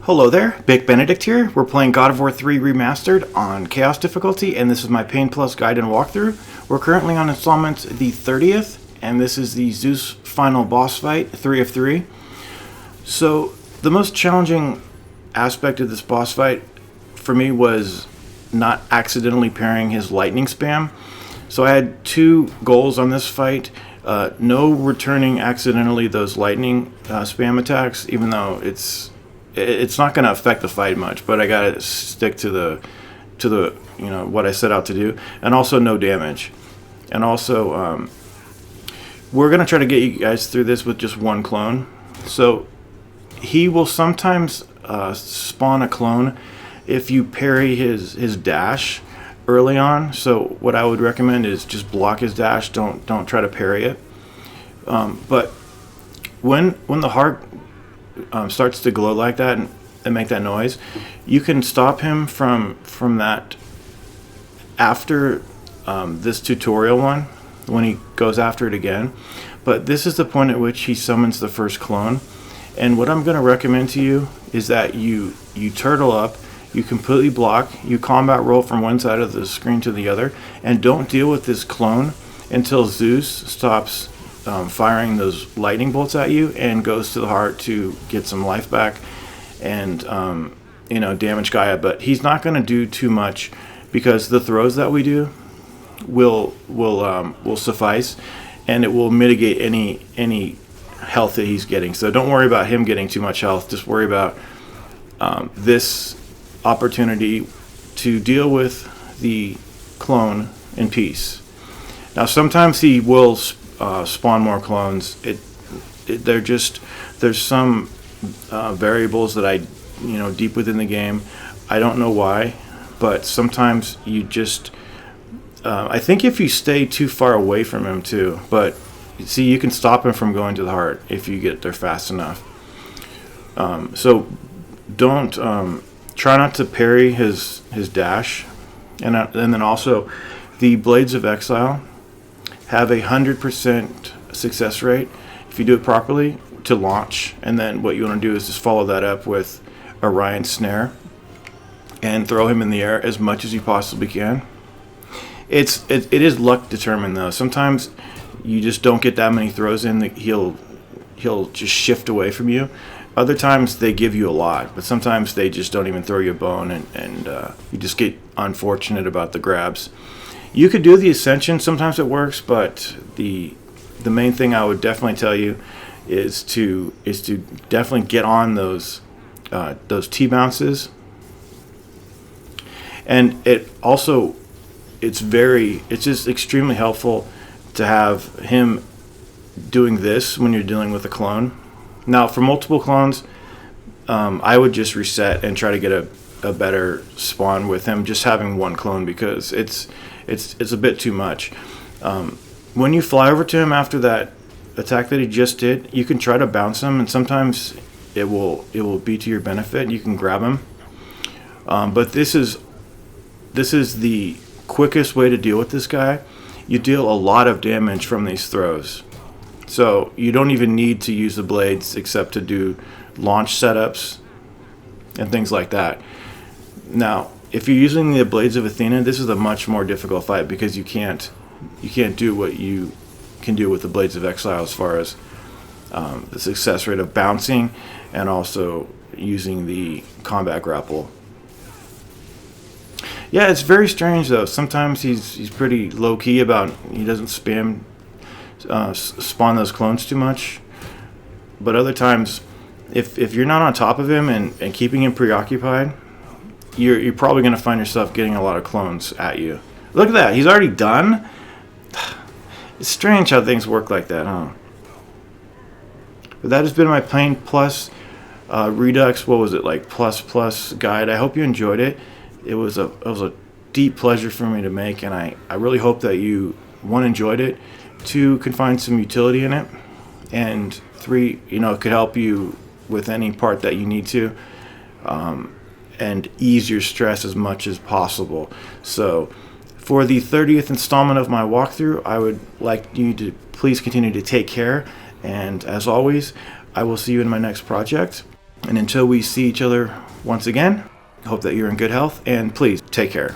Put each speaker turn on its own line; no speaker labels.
Hello there, Big Benedict here. We're playing God of War 3 Remastered on Chaos difficulty, and this is my Pain Plus guide and walkthrough. We're currently on installment the 30th, and this is the Zeus final boss fight, 3 of 3. So, the most challenging aspect of this boss fight for me was not accidentally parrying his lightning spam. So I had two goals on this fight. No returning accidentally those lightning spam attacks, even though it's not going to affect the fight much, but I got to stick to the what I set out to do, and also no damage. And also we're going to try to get you guys through this with just one clone. So he will sometimes spawn a clone if you parry his dash early on. So what I would recommend is just block his dash, don't try to parry it. But when the heart starts to glow like that and make that noise, you can stop him from that after this tutorial one, when he goes after it again. But this is the point at which he summons the first clone, and what I'm going to recommend to you is that you turtle up, you completely block, you combat roll from one side of the screen to the other, and don't deal with this clone until Zeus stops firing those lightning bolts at you and goes to the heart to get some life back and damage Gaia. But he's not going to do too much because the throws that we do will suffice, and it will mitigate any health that he's getting. So don't worry about him getting too much health. Just worry about this opportunity to deal with the clone in peace. Now sometimes he will spawn more clones. There's some variables that I deep within the game, I don't know why, but sometimes you just I think if you stay too far away from him too, but see, you can stop him from going to the heart if you get there fast enough. So don't try not to parry his dash, and then also the Blades of Exile have 100% success rate if you do it properly to launch, and then what you want to do is just follow that up with Orion's Snare and throw him in the air as much as you possibly can. It is luck determined though. Sometimes you just don't get that many throws in that he'll just shift away from you. Other times they give you a lot, but sometimes they just don't even throw you a bone, and you just get unfortunate about the grabs. You could do the Ascension, sometimes it works, but the main thing I would definitely tell you is to definitely get on those T bounces. And it's just extremely helpful to have him doing this when you're dealing with a clone. Now, for multiple clones, I would just reset and try to get a better spawn with him, just having one clone, because it's a bit too much. When you fly over to him after that attack that he just did, you can try to bounce him, and sometimes it will be to your benefit. You can grab him, but this is the quickest way to deal with this guy. You deal a lot of damage from these throws, so you don't even need to use the blades except to do launch setups and things like that. Now, if you're using the Blades of Athena, this is a much more difficult fight because you can't do what you can do with the Blades of Exile as far as the success rate of bouncing and also using the combat grapple. Yeah, it's very strange though. Sometimes he's pretty low key about, he doesn't spawn those clones too much, but other times, if you're not on top of him and keeping him preoccupied, you're probably going to find yourself getting a lot of clones at you. Look at that, he's already done. It's strange how things work like that, huh? But that has been my Pain Plus Redux, what was it, like plus guide. I hope you enjoyed it. It was a deep pleasure for me to make, and I really hope that you, one, enjoyed it, two, can find some utility in it, and three, it could help you with any part that you need to, and ease your stress as much as possible. So for the 30th installment of my walkthrough, I would like you to please continue to take care, and as always, I will see you in my next project. And until we see each other once again, I hope that you're in good health, and please take care.